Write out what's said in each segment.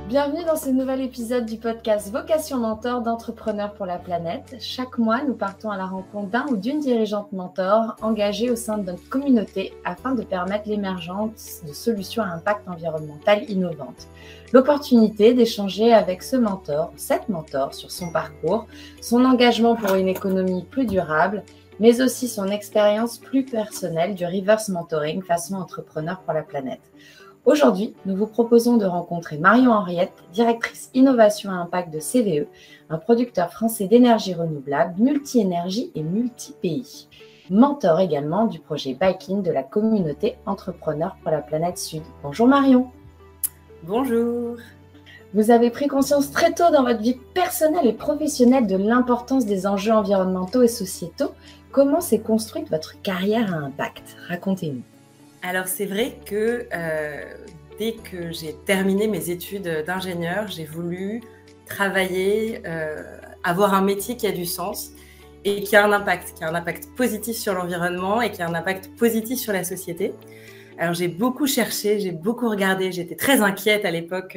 Bienvenue dans ce nouvel épisode du podcast Vocation Mentor d'entrepreneurs pour la planète. Chaque mois, nous partons à la rencontre d'un ou d'une dirigeante mentor engagée au sein de notre communauté afin de permettre l'émergence de solutions à impact environnemental innovantes. L'opportunité d'échanger avec ce mentor ou cette mentor sur son parcours, son engagement pour une économie plus durable, mais aussi son expérience plus personnelle du reverse mentoring façon entrepreneur pour la planète. Aujourd'hui, nous vous proposons de rencontrer Marion Henriette, directrice innovation et impact de CVE, un producteur français d'énergie renouvelable, multi-énergie et multi-pays. Mentor également du projet Bike-in de la communauté Entrepreneurs pour la planète Sud. Bonjour Marion. Bonjour. Vous avez pris conscience très tôt dans votre vie personnelle et professionnelle de l'importance des enjeux environnementaux et sociétaux. Comment s'est construite votre carrière à impact? Racontez-nous. Alors c'est vrai que dès que j'ai terminé mes études d'ingénieur, j'ai voulu travailler, avoir un métier qui a du sens et qui a un impact positif sur l'environnement et qui a un impact positif sur la société. Alors j'ai beaucoup cherché, j'ai beaucoup regardé, j'étais très inquiète à l'époque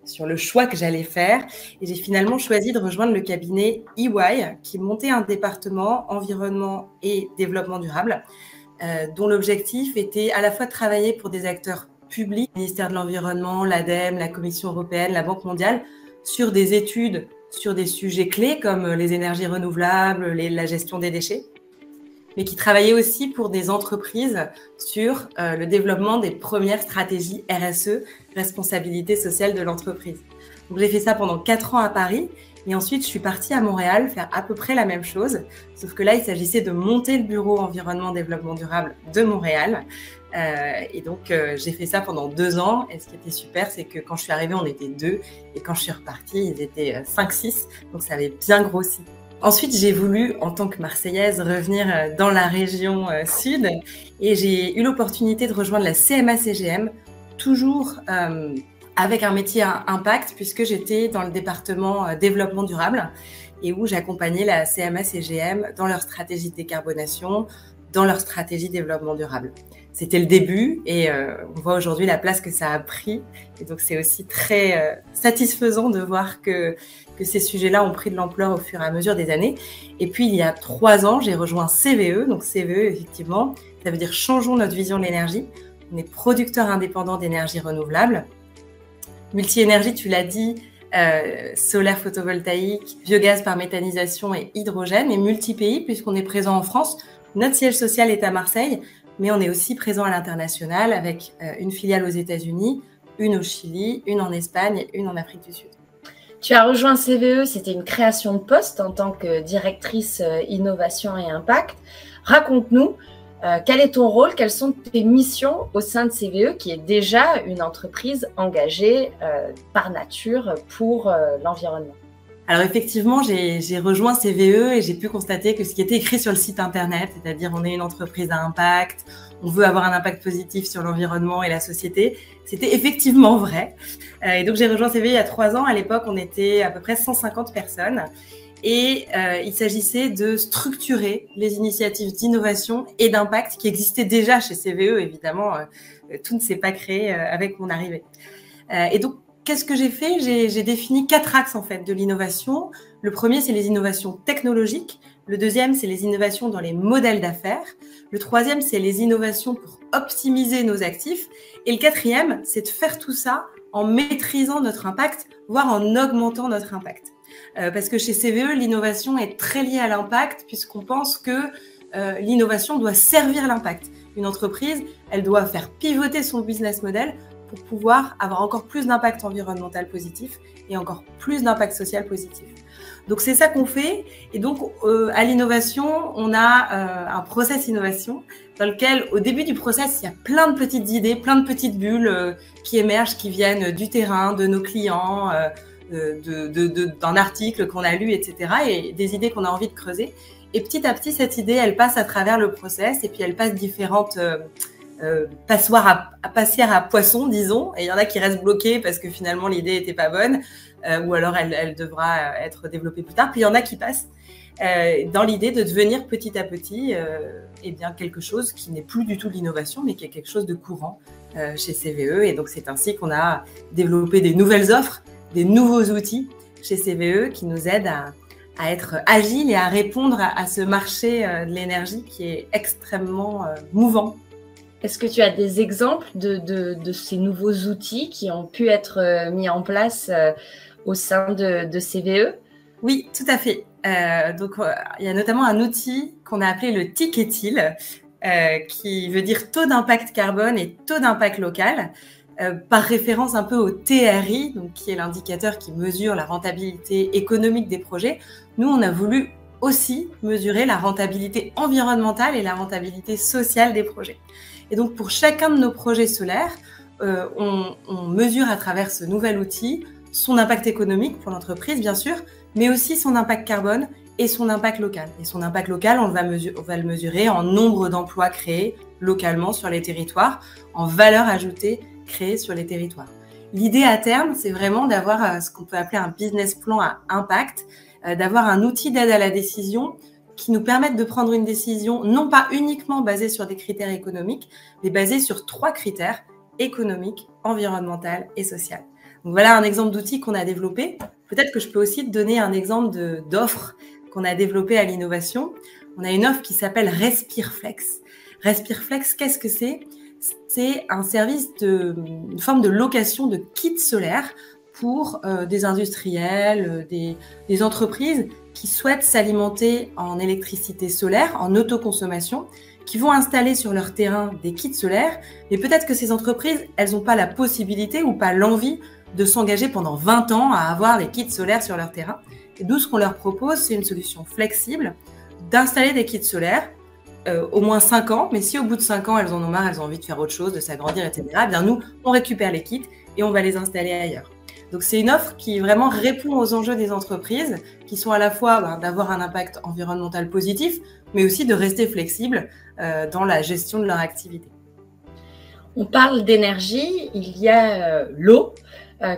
sur le choix que j'allais faire et j'ai finalement choisi de rejoindre le cabinet EY qui montait un département environnement et développement durable. Dont l'objectif était à la fois de travailler pour des acteurs publics, le ministère de l'Environnement, l'ADEME, la Commission européenne, la Banque mondiale, sur des études sur des sujets clés comme les énergies renouvelables, la gestion des déchets, mais qui travaillait aussi pour des entreprises sur le développement des premières stratégies RSE, responsabilité sociale de l'entreprise. Donc j'ai fait ça pendant 4 ans à Paris. Et ensuite, je suis partie à Montréal faire à peu près la même chose, sauf que là, il s'agissait de monter le bureau environnement développement durable de Montréal. Et donc, j'ai fait ça pendant 2 ans. Et ce qui était super, c'est que quand je suis arrivée, on était 2. Et quand je suis repartie, ils étaient 5-6. Donc, ça avait bien grossi. Ensuite, j'ai voulu, en tant que Marseillaise, revenir dans la région sud. Et j'ai eu l'opportunité de rejoindre la CMA-CGM, toujours avec un métier à impact, puisque j'étais dans le département développement durable et où j'accompagnais la CMA-CGM dans leur stratégie de décarbonation, dans leur stratégie développement durable. C'était le début et on voit aujourd'hui la place que ça a pris. Et donc, c'est aussi très satisfaisant de voir que ces sujets-là ont pris de l'ampleur au fur et à mesure des années. Et puis, il y a 3 ans, j'ai rejoint CVE. Donc, CVE, effectivement, ça veut dire changeons notre vision de l'énergie. On est producteur indépendant d'énergie renouvelable. Multi-énergie, tu l'as dit, solaire photovoltaïque, biogaz par méthanisation et hydrogène, et multi-pays, puisqu'on est présent en France. Notre siège social est à Marseille, mais on est aussi présent à l'international avec une filiale aux États-Unis, une au Chili, une en Espagne et une en Afrique du Sud. Tu as rejoint CVE, c'était une création de poste en tant que directrice innovation et impact. Raconte-nous. Quel est ton rôle? Quelles sont tes missions au sein de CVE, qui est déjà une entreprise engagée par nature pour l'environnement? Alors effectivement, j'ai rejoint CVE et j'ai pu constater que ce qui était écrit sur le site internet, c'est-à-dire on est une entreprise à impact, on veut avoir un impact positif sur l'environnement et la société, c'était effectivement vrai. Et donc j'ai rejoint CVE il y a 3 ans. À l'époque, on était à peu près 150 personnes. Et il s'agissait de structurer les initiatives d'innovation et d'impact qui existaient déjà chez CVE. Évidemment, tout ne s'est pas créé avec mon arrivée. Et donc, qu'est-ce que j'ai fait? J'ai défini 4 axes en fait de l'innovation. Le premier, c'est les innovations technologiques. Le deuxième, c'est les innovations dans les modèles d'affaires. Le troisième, c'est les innovations pour optimiser nos actifs. Et le quatrième, c'est de faire tout ça en maîtrisant notre impact, voire en augmentant notre impact. Parce que chez CVE, l'innovation est très liée à l'impact puisqu'on pense que l'innovation doit servir l'impact. Une entreprise, elle doit faire pivoter son business model pour pouvoir avoir encore plus d'impact environnemental positif et encore plus d'impact social positif. Donc, c'est ça qu'on fait. Et donc, à l'innovation, on a un process innovation dans lequel, au début du process, il y a plein de petites idées, plein de petites bulles qui émergent, qui viennent du terrain, de nos clients, d'un article qu'on a lu, etc. et des idées qu'on a envie de creuser. Et petit à petit, cette idée, elle passe à travers le process et puis elle passe différentes passoires à poisson, disons. Et il y en a qui restent bloquées parce que finalement, l'idée n'était pas bonne ou alors elle devra être développée plus tard. Puis il y en a qui passent. dans l'idée de devenir petit à petit eh bien, quelque chose qui n'est plus du tout de l'innovation, mais qui est quelque chose de courant chez CVE. Et donc, c'est ainsi qu'on a développé des nouvelles offres, des nouveaux outils chez CVE qui nous aident à être agiles et à répondre à ce marché de l'énergie qui est extrêmement mouvant. Est-ce que tu as des exemples de ces nouveaux outils qui ont pu être mis en place au sein de CVE? Oui, tout à fait. Il y a notamment un outil qu'on a appelé le TIC-ETIL, qui veut dire taux d'impact carbone et taux d'impact local, par référence un peu au TRI, donc qui est l'indicateur qui mesure la rentabilité économique des projets. Nous, on a voulu aussi mesurer la rentabilité environnementale et la rentabilité sociale des projets. Et donc, pour chacun de nos projets solaires, on mesure à travers ce nouvel outil son impact économique pour l'entreprise, bien sûr, mais aussi son impact carbone et son impact local. Et son impact local, on va le mesurer en nombre d'emplois créés localement sur les territoires, en valeur ajoutée créée sur les territoires. L'idée à terme, c'est vraiment d'avoir ce qu'on peut appeler un business plan à impact, d'avoir un outil d'aide à la décision qui nous permette de prendre une décision non pas uniquement basée sur des critères économiques, mais basée sur 3 critères: économique, environnemental et social. Donc voilà un exemple d'outil qu'on a développé. Peut-être que je peux aussi te donner un exemple d'offre qu'on a développée à l'innovation. On a une offre qui s'appelle Respireflex. Respireflex, qu'est-ce que c'est? C'est un service une forme de location de kits solaires pour des industriels, des entreprises qui souhaitent s'alimenter en électricité solaire, en autoconsommation, qui vont installer sur leur terrain des kits solaires. Mais peut-être que ces entreprises, elles n'ont pas la possibilité ou pas l'envie de s'engager pendant 20 ans à avoir les kits solaires sur leur terrain. Et nous, ce qu'on leur propose, c'est une solution flexible d'installer des kits solaires au moins 5 ans. Mais si au bout de 5 ans, elles en ont marre, elles ont envie de faire autre chose, de s'agrandir, etc., eh bien nous, on récupère les kits et on va les installer ailleurs. Donc, c'est une offre qui vraiment répond aux enjeux des entreprises, qui sont à la fois d'avoir un impact environnemental positif, mais aussi de rester flexible dans la gestion de leur activité. On parle d'énergie, il y a l'eau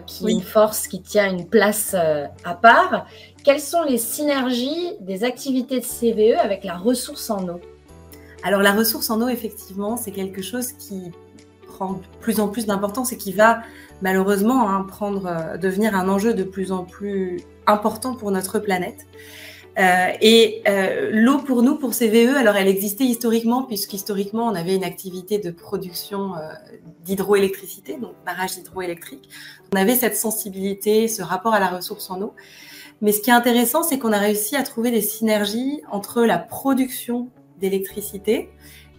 qui est une force qui tient une place à part. Quelles sont les synergies des activités de CVE avec la ressource en eau? Alors, la ressource en eau, effectivement, c'est quelque chose qui prend de plus en plus d'importance et qui va malheureusement devenir un enjeu de plus en plus important pour notre planète. L'eau pour nous, pour CVE, alors elle existait historiquement, puisqu'historiquement on avait une activité de production d'hydroélectricité, donc barrage hydroélectrique. On avait cette sensibilité, ce rapport à la ressource en eau. Mais ce qui est intéressant, c'est qu'on a réussi à trouver des synergies entre la production d'électricité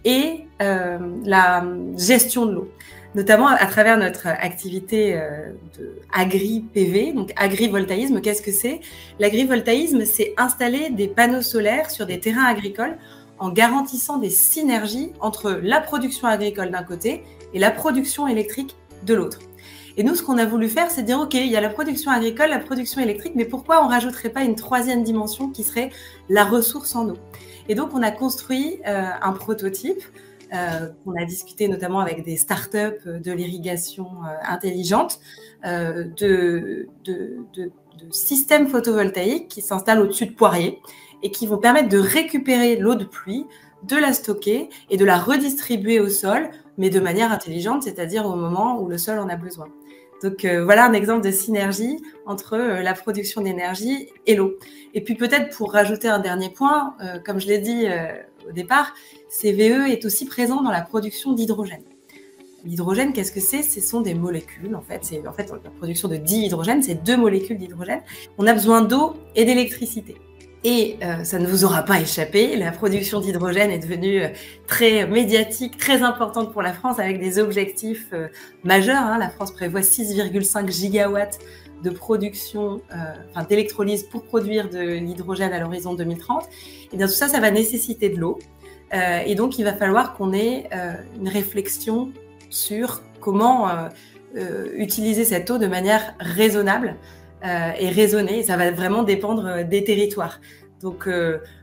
et la gestion de l'eau, notamment à travers notre activité de agri-PV, donc agrivoltaïsme. Qu'est-ce que c'est? L'agrivoltaïsme, c'est installer des panneaux solaires sur des terrains agricoles en garantissant des synergies entre la production agricole d'un côté et la production électrique de l'autre. Et nous, ce qu'on a voulu faire, c'est dire, OK, il y a la production agricole, la production électrique, mais pourquoi on ne rajouterait pas une 3e dimension qui serait la ressource en eau? Et donc, on a construit un prototype. On a discuté notamment avec des startups de l'irrigation intelligente, de systèmes photovoltaïques qui s'installent au-dessus de poiriers et qui vont permettre de récupérer l'eau de pluie, de la stocker et de la redistribuer au sol, mais de manière intelligente, c'est-à-dire au moment où le sol en a besoin. Donc voilà un exemple de synergie entre la production d'énergie et l'eau. Et puis peut-être pour rajouter un dernier point, comme je l'ai dit au départ, CVE est aussi présent dans la production d'hydrogène. L'hydrogène, qu'est-ce que c'est? Ce sont des molécules, en fait. La production de dihydrogène, c'est 2 molécules d'hydrogène. On a besoin d'eau et d'électricité. Et ça ne vous aura pas échappé, la production d'hydrogène est devenue très médiatique, très importante pour la France, avec des objectifs majeurs. La France prévoit 6,5 gigawatts de production, d'électrolyse pour produire de l'hydrogène à l'horizon 2030. Et bien tout ça, ça va nécessiter de l'eau. Et donc, il va falloir qu'on ait une réflexion sur comment utiliser cette eau de manière raisonnable et raisonnée. Et ça va vraiment dépendre des territoires. Donc,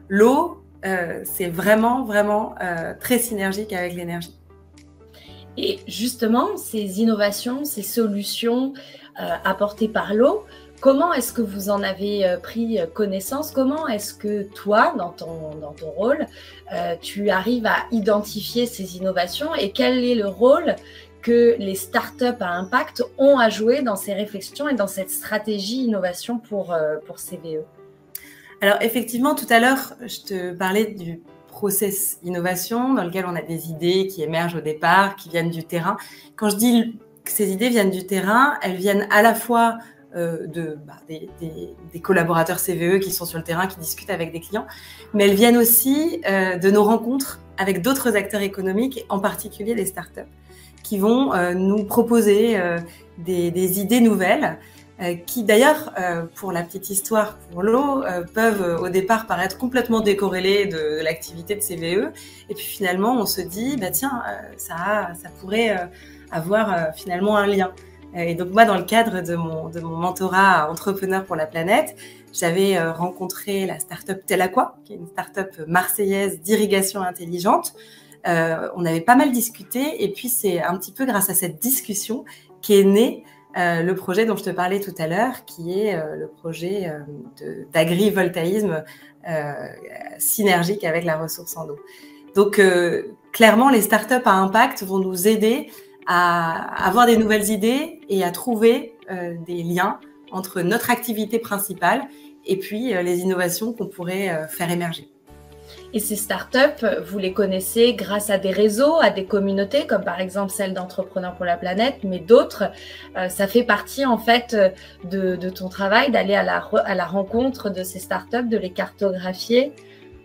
l'eau, c'est vraiment très synergique avec l'énergie. Et justement, ces innovations, ces solutions apportées par l'eau, Comment est-ce que vous en avez pris connaissance? Comment est-ce que toi, dans ton rôle, tu arrives à identifier ces innovations et quel est le rôle que les startups à impact ont à jouer dans ces réflexions et dans cette stratégie innovation pour CVE? Alors effectivement, tout à l'heure, je te parlais du process innovation dans lequel on a des idées qui émergent au départ, qui viennent du terrain. Quand je dis que ces idées viennent du terrain, elles viennent à la fois des collaborateurs CVE qui sont sur le terrain, qui discutent avec des clients, mais elles viennent aussi de nos rencontres avec d'autres acteurs économiques, en particulier les startups, qui vont nous proposer des idées nouvelles, qui d'ailleurs, pour la petite histoire pour l'eau, peuvent au départ paraître complètement décorrélées de l'activité de CVE, et puis finalement on se dit, bah tiens, ça pourrait avoir finalement un lien. Et donc moi, dans le cadre de mon mentorat à Entrepreneurs pour la planète, j'avais rencontré la start-up Telaqua, qui est une start-up marseillaise d'irrigation intelligente. On avait pas mal discuté, et puis c'est un petit peu grâce à cette discussion qu'est né le projet dont je te parlais tout à l'heure, qui est le projet d'agrivoltaïsme synergique avec la ressource en eau. Donc clairement, les startups à impact vont nous aider à avoir des nouvelles idées et à trouver des liens entre notre activité principale et puis les innovations qu'on pourrait faire émerger. Et ces startups, vous les connaissez grâce à des réseaux, à des communautés, comme par exemple celle d'Entrepreneurs pour la planète, mais d'autres. Ça fait partie en fait de ton travail d'aller à la rencontre de ces startups, de les cartographier.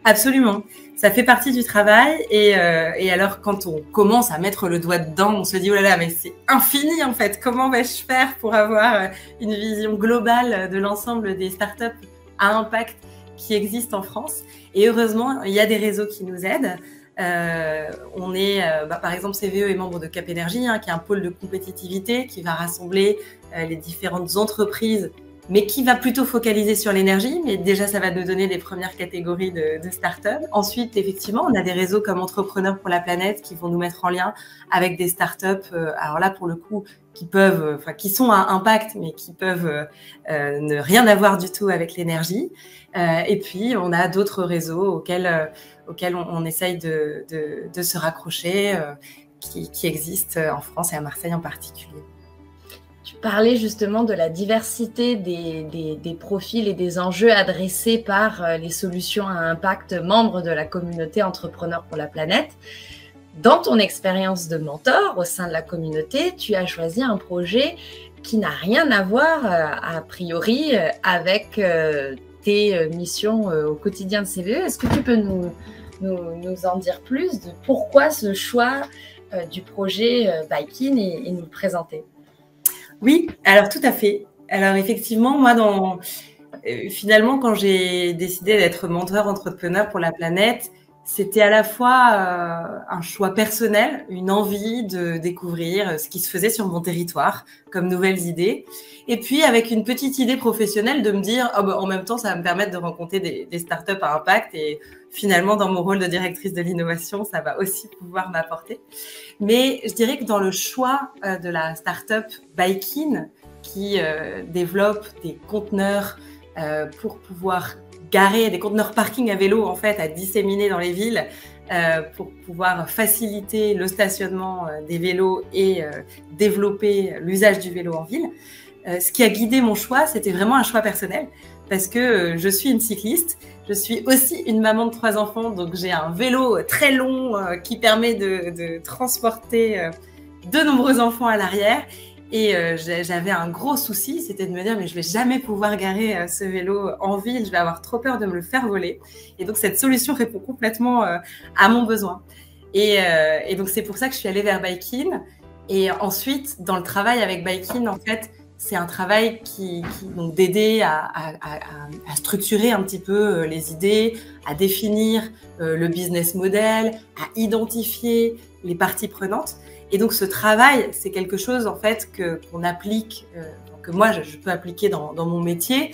Absolument, ça fait partie du travail et alors quand on commence à mettre le doigt dedans, on se dit oh là là, mais c'est infini en fait, comment vais-je faire pour avoir une vision globale de l'ensemble des startups à impact qui existent en France? Et heureusement, il y a des réseaux qui nous aident. On est, par exemple, CVE est membre de Cap Énergie, qui est un pôle de compétitivité qui va rassembler les différentes entreprises, mais qui va plutôt focaliser sur l'énergie. Mais déjà, ça va nous donner les premières catégories de startups. Ensuite, effectivement, on a des réseaux comme Entrepreneurs pour la planète qui vont nous mettre en lien avec des startups. Alors là, pour le coup, qui sont à impact, mais qui peuvent ne rien avoir du tout avec l'énergie. Et puis, on a d'autres réseaux auxquels on essaye de se raccrocher, qui existent en France et à Marseille en particulier. Tu parlais justement de la diversité des profils et des enjeux adressés par les solutions à impact membres de la communauté Entrepreneurs pour la planète. Dans ton expérience de mentor au sein de la communauté, tu as choisi un projet qui n'a rien à voir, a priori, avec tes missions au quotidien de CVE. Est-ce que tu peux nous en dire plus de pourquoi ce choix du projet Baikin et nous le présenter? Oui, alors tout à fait. Alors effectivement, moi, finalement, quand j'ai décidé d'être mentor entrepreneur pour la planète, c'était à la fois un choix personnel, une envie de découvrir ce qui se faisait sur mon territoire comme nouvelles idées, et puis avec une petite idée professionnelle de me dire en même temps, ça va me permettre de rencontrer des startups à impact, et finalement, dans mon rôle de directrice de l'innovation, ça va aussi pouvoir m'apporter. Mais je dirais que dans le choix de la startup Baikin, qui développe des conteneurs pour pouvoir garer, des conteneurs parking à vélo en fait à disséminer dans les villes pour pouvoir faciliter le stationnement des vélos et développer l'usage du vélo en ville. Ce qui a guidé mon choix, c'était vraiment un choix personnel parce que je suis une cycliste, je suis aussi une maman de 3 enfants, donc j'ai un vélo très long qui permet de transporter de nombreux enfants à l'arrière. Et j'avais un gros souci, c'était de me dire mais je vais jamais pouvoir garer ce vélo en ville, je vais avoir trop peur de me le faire voler. Et donc cette solution répond complètement à mon besoin. Et donc c'est pour ça que je suis allée vers Baikin. Et ensuite, dans le travail avec Baikin, en fait, c'est un travail donc d'aider à structurer un petit peu les idées, à définir le business model, à identifier les parties prenantes. Et donc, ce travail, c'est quelque chose, en fait, qu'on applique, que moi, je peux appliquer dans mon métier,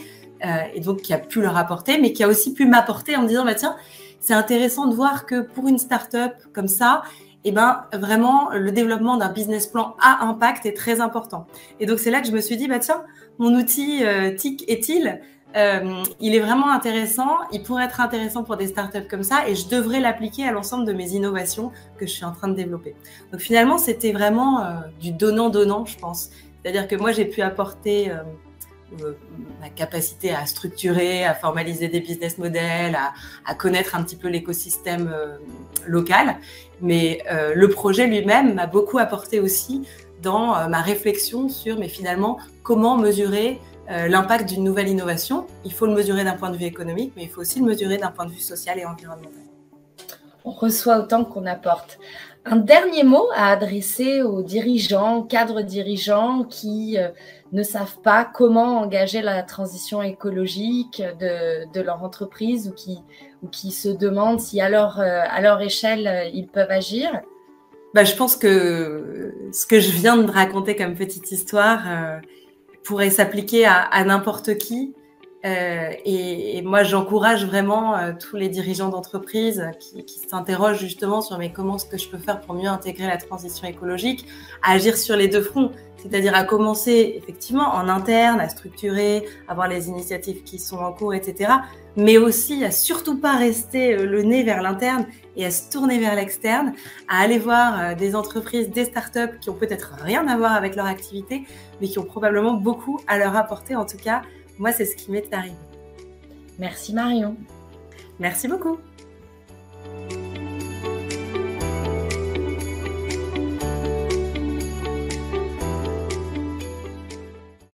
et donc qui a pu leur apporter, mais qui a aussi pu m'apporter en me disant, bah, tiens, c'est intéressant de voir que pour une start-up comme ça, eh ben, vraiment, le développement d'un business plan à impact est très important. Et donc, c'est là que je me suis dit, bah tiens, mon outil TIC est-il il est vraiment intéressant, il pourrait être intéressant pour des startups comme ça et je devrais l'appliquer à l'ensemble de mes innovations que je suis en train de développer. Donc finalement, c'était vraiment du donnant-donnant, je pense. C'est-à-dire que moi, j'ai pu apporter ma capacité à structurer, à formaliser des business models, à connaître un petit peu l'écosystème local. Mais le projet lui-même m'a beaucoup apporté aussi dans ma réflexion sur, mais finalement, comment mesurer l'impact d'une nouvelle innovation. Il faut le mesurer d'un point de vue économique, mais il faut aussi le mesurer d'un point de vue social et environnemental. On reçoit autant qu'on apporte. Un dernier mot à adresser aux dirigeants, cadres dirigeants qui ne savent pas comment engager la transition écologique de leur entreprise ou qui se demandent si à leur échelle, ils peuvent agir. Bah, je pense que ce que je viens de raconter comme petite histoire pourrait s'appliquer à n'importe qui. Et moi, j'encourage vraiment tous les dirigeants d'entreprise qui s'interrogent justement sur mais comment est-ce que je peux faire pour mieux intégrer la transition écologique, à agir sur les deux fronts, c'est-à-dire à commencer effectivement en interne, à structurer, à voir les initiatives qui sont en cours, etc. Mais aussi à surtout pas rester le nez vers l'interne et à se tourner vers l'externe, à aller voir des entreprises, des startups qui ont peut-être rien à voir avec leur activité, mais qui ont probablement beaucoup à leur apporter. En tout cas, moi, c'est ce qui m'est arrivé. Merci Marion. Merci beaucoup.